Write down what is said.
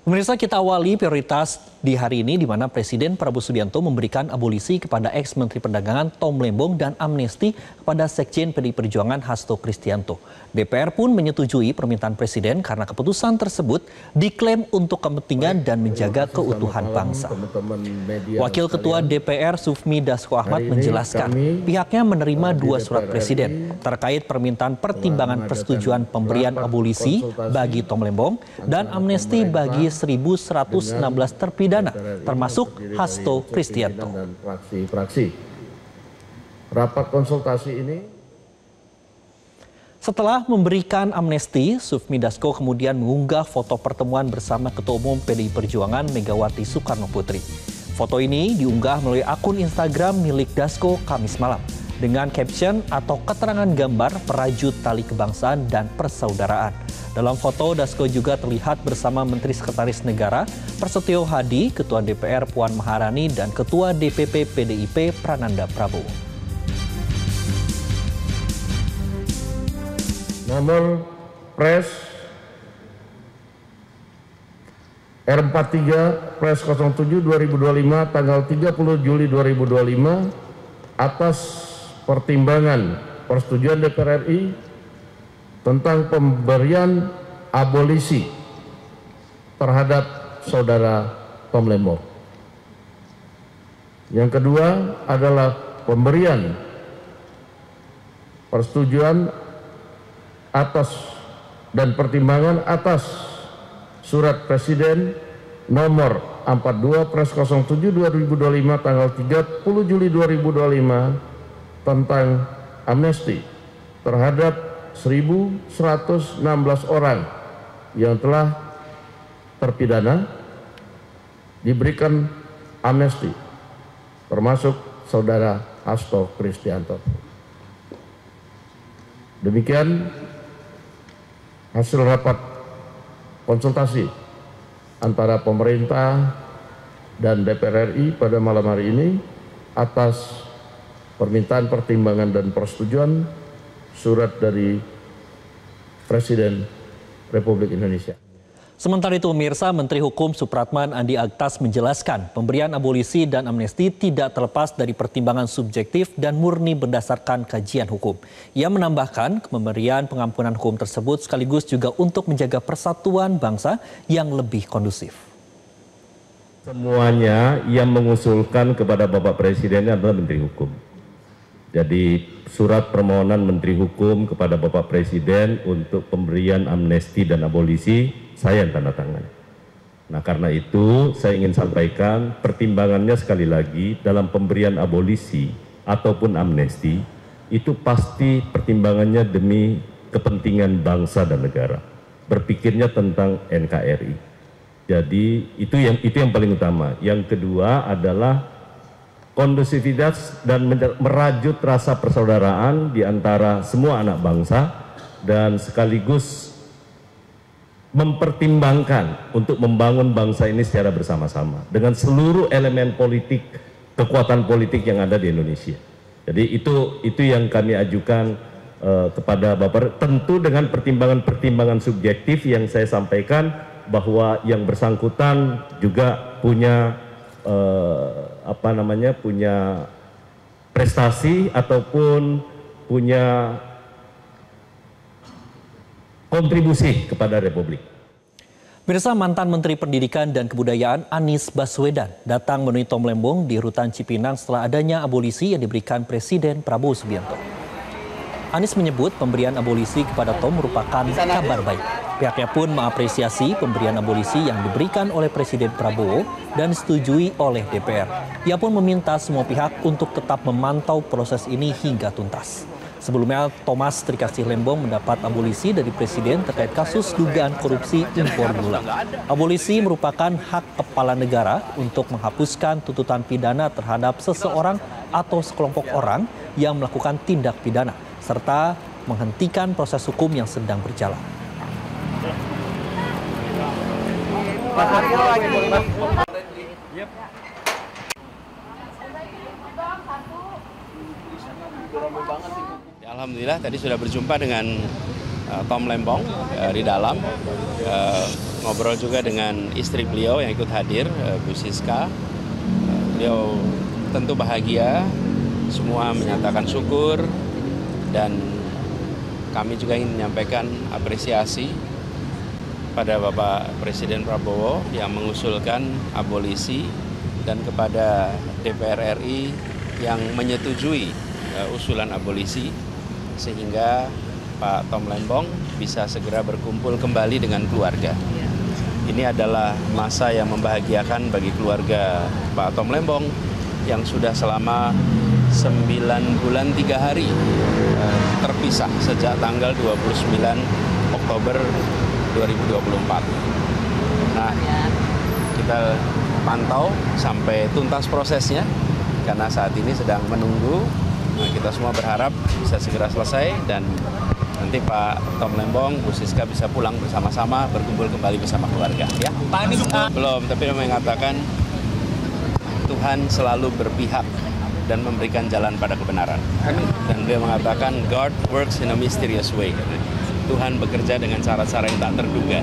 Pemirsa, kita awali prioritas di hari ini di mana Presiden Prabowo Subianto memberikan abolisi kepada ex-Menteri Perdagangan Tom Lembong dan amnesti kepada Sekjen PDI Perjuangan Hasto Kristianto. DPR pun menyetujui permintaan Presiden karena keputusan tersebut diklaim untuk kepentingan dan menjaga keutuhan bangsa. Wakil Ketua DPR Sufmi Dasko Ahmad menjelaskan pihaknya menerima 2 surat Presiden terkait permintaan pertimbangan persetujuan pemberian abolisi bagi Tom Lembong dan amnesti bagi 1.116 terpidana, termasuk Hasto Kristianto. Rapat konsultasi ini. Setelah memberikan amnesti, Sufmi Dasko kemudian mengunggah foto pertemuan bersama Ketua Umum PDI Perjuangan Megawati Soekarno Putri. Foto ini diunggah melalui akun Instagram milik Dasko Kamis malam dengan caption atau keterangan gambar perajut tali kebangsaan dan persaudaraan. Dalam foto, Dasko juga terlihat bersama Menteri Sekretaris Negara Prasetyo Hadi, Ketua DPR Puan Maharani, dan Ketua DPP PDIP Prananda Prabowo. Nomor Pres R43 Pres 07/2025 tanggal 30 Juli 2025 atas pertimbangan persetujuan DPR RI tentang pemberian abolisi terhadap saudara Tom Lembong. Yang kedua adalah pemberian persetujuan atas dan pertimbangan atas surat Presiden nomor 42 Pres 07/2025 tanggal 30 Juli 2025 tentang amnesti terhadap 1.116 orang yang telah terpidana diberikan amnesti, termasuk saudara Hasto Kristianto. Demikian hasil rapat konsultasi antara pemerintah dan DPR RI pada malam hari ini atas permintaan pertimbangan dan persetujuan surat dari Presiden Republik Indonesia. Sementara itu, pemirsa, Menteri Hukum Supratman Andi Aktas menjelaskan pemberian abolisi dan amnesti tidak terlepas dari pertimbangan subjektif dan murni berdasarkan kajian hukum. Ia menambahkan pemberian pengampunan hukum tersebut sekaligus juga untuk menjaga persatuan bangsa yang lebih kondusif. Semuanya yang mengusulkan kepada Bapak Presiden adalah Menteri Hukum. Jadi surat permohonan Menteri Hukum kepada Bapak Presiden untuk pemberian amnesti dan abolisi saya yang tanda tangan. Nah, karena itu saya ingin sampaikan pertimbangannya sekali lagi dalam pemberian abolisi ataupun amnesti itu pasti pertimbangannya demi kepentingan bangsa dan negara. Berpikirnya tentang NKRI. Jadi itu yang paling utama. Yang kedua adalah kondusivitas dan merajut rasa persaudaraan di antara semua anak bangsa dan sekaligus mempertimbangkan untuk membangun bangsa ini secara bersama-sama dengan seluruh elemen politik, kekuatan politik yang ada di Indonesia. Jadi itu yang kami ajukan kepada Bapak, tentu dengan pertimbangan-pertimbangan subjektif yang saya sampaikan bahwa yang bersangkutan juga punya punya prestasi ataupun punya kontribusi kepada Republik. Pemirsa, mantan Menteri Pendidikan dan Kebudayaan Anies Baswedan datang menemui Tom Lembong di Rutan Cipinang setelah adanya abolisi yang diberikan Presiden Prabowo Subianto. Anies menyebut pemberian abolisi kepada Tom merupakan kabar baik. Pihaknya pun mengapresiasi pemberian abolisi yang diberikan oleh Presiden Prabowo dan disetujui oleh DPR. Ia pun meminta semua pihak untuk tetap memantau proses ini hingga tuntas. Sebelumnya, Thomas Trikasih Lembong mendapat abolisi dari Presiden terkait kasus dugaan korupsi impor gula. Abolisi merupakan hak kepala negara untuk menghapuskan tuntutan pidana terhadap seseorang atau sekelompok orang yang melakukan tindak pidana, serta menghentikan proses hukum yang sedang berjalan. Alhamdulillah tadi sudah berjumpa dengan Tom Lembong di dalam, ngobrol juga dengan istri beliau yang ikut hadir, Bu Siska. Beliau tentu bahagia, semua menyatakan syukur, dan kami juga ingin menyampaikan apresiasi pada Bapak Presiden Prabowo yang mengusulkan abolisi dan kepada DPR RI yang menyetujui usulan abolisi sehingga Pak Tom Lembong bisa segera berkumpul kembali dengan keluarga. Ini adalah masa yang membahagiakan bagi keluarga Pak Tom Lembong yang sudah selama 9 bulan 3 hari terpisah sejak tanggal 29 Oktober 2024. Nah, kita pantau sampai tuntas prosesnya karena saat ini sedang menunggu. Nah, kita semua berharap bisa segera selesai dan nanti Pak Tom Lembong, Bu Siska bisa pulang bersama-sama, berkumpul kembali bersama keluarga. Ya, Pak Anies belum, tapi dia mengatakan Tuhan selalu berpihak dan memberikan jalan pada kebenaran. Dan dia mengatakan God works in a mysterious way. Tuhan bekerja dengan cara-cara yang tak terduga.